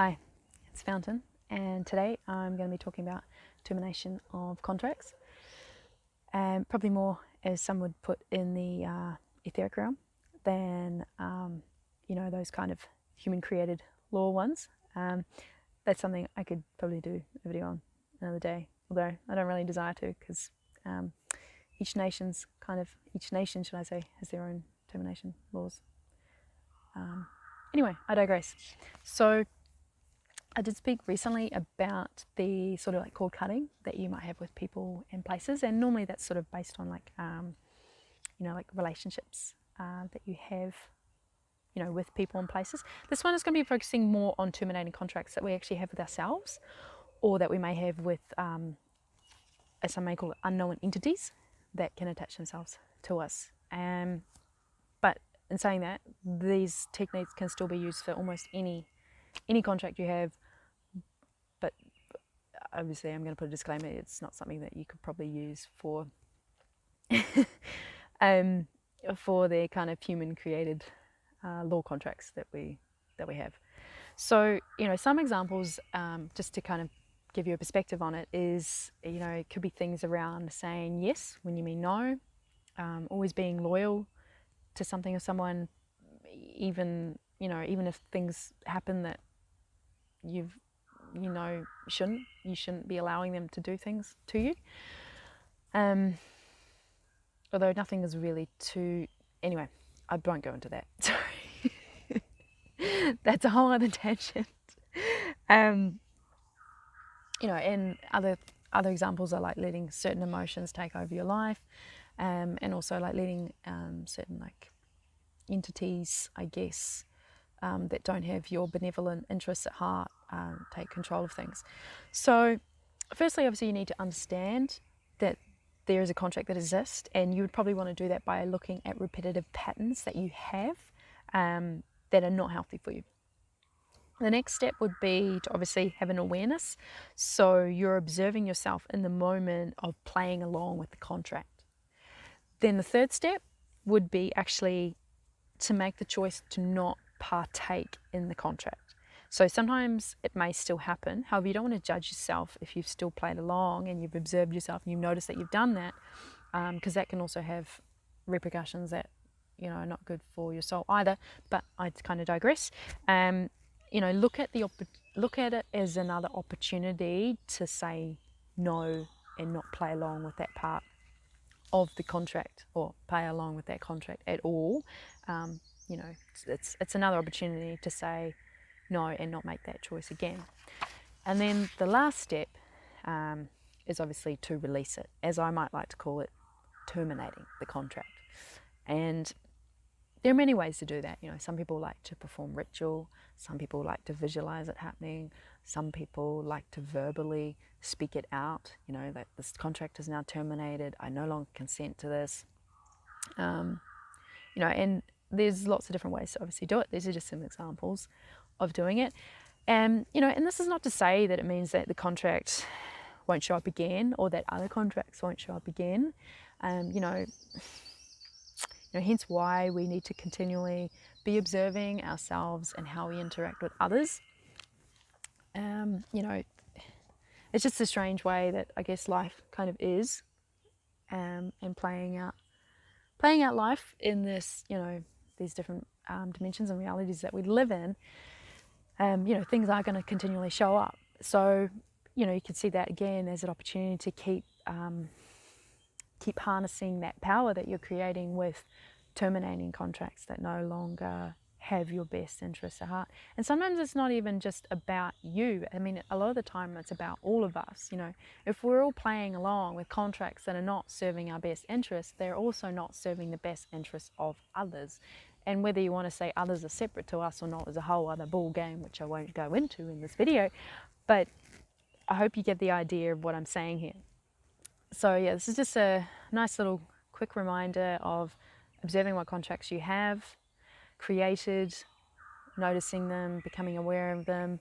Hi, it's Fountain, and today I'm going to be talking about termination of contracts, and probably more, as some would put, in the etheric realm than those kind of human-created law ones. That's something I could probably do a video on another day, although I don't really desire to, because each nation, should I say, has their own termination laws. Anyway, I digress. So I did speak recently about the sort of like cord cutting that you might have with people and places, and normally that's sort of based on like relationships that you have, with people and places. This one is going to be focusing more on terminating contracts that we actually have with ourselves, or that we may have with, as some may call it, unknown entities that can attach themselves to us. But in saying that, these techniques can still be used for almost any contract you have. But obviously, I'm going to put a disclaimer: it's not something that you could probably use for for the kind of human-created law contracts that we have. So, some examples, just to kind of give you a perspective on it, is, it could be things around saying yes when you mean no, always being loyal to something or someone, even if things happen that you shouldn't be allowing them to do things to you. Although nothing is really too, anyway, I won't go into that. Sorry. That's a whole other tangent. And other examples are like letting certain emotions take over your life, and also like letting certain like entities, I guess, that don't have your benevolent interests at heart, take control of things. So firstly, obviously, you need to understand that there is a contract that exists, and you would probably want to do that by looking at repetitive patterns that you have that are not healthy for you. The next step would be to obviously have an awareness, so you're observing yourself in the moment of playing along with the contract. Then the third step would be actually to make the choice to not partake in the contract. So sometimes it may still happen. However, you don't want to judge yourself if you've still played along and you've observed yourself and you've noticed that you've done that, because that can also have repercussions that are not good for your soul either. But I kind of digress. Look at it as another opportunity to say no and not play along with that part of the contract, or play along with that contract at all. It's another opportunity to say no and not make that choice again. And then the last step is obviously to release it, as I might like to call it, terminating the contract. And there are many ways to do that. Some people like to perform ritual, some people like to visualize it happening, some people like to verbally speak it out, that this contract is now terminated, I no longer consent to this. And there's lots of different ways to obviously do it. These are just some examples of doing it. And this is not to say that it means that the contract won't show up again, or that other contracts won't show up again. Hence why we need to continually be observing ourselves and how we interact with others. It's just a strange way that I guess life kind of is, and playing out life in this, these different dimensions and realities that we live in. Things are going to continually show up. So, you can see that again as an opportunity to keep harnessing that power that you're creating with terminating contracts that no longer have your best interests at heart. And sometimes it's not even just about you. I mean, a lot of the time it's about all of us. If we're all playing along with contracts that are not serving our best interests, they're also not serving the best interests of others. And whether you want to say others are separate to us or not is a whole other ball game, which I won't go into in this video. But I hope you get the idea of what I'm saying here. So yeah, this is just a nice little quick reminder of observing what contracts you have created, noticing them, becoming aware of them,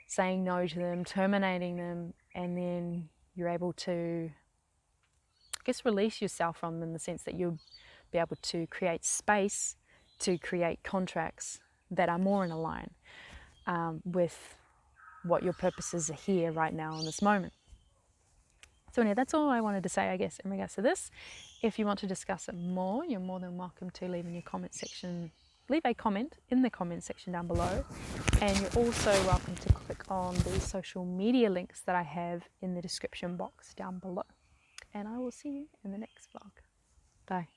saying no to them, terminating them, and then you're able to, I guess, release yourself from them, in the sense that you'll be able to create space to create contracts that are more in line with what your purposes are here right now in this moment. So anyway, that's all I wanted to say, I guess, in regards to this. If you want to discuss it more, you're more than welcome to leave a comment in the comment section down below. And you're also welcome to click on the social media links that I have in the description box down below. And I will see you in the next vlog. Bye.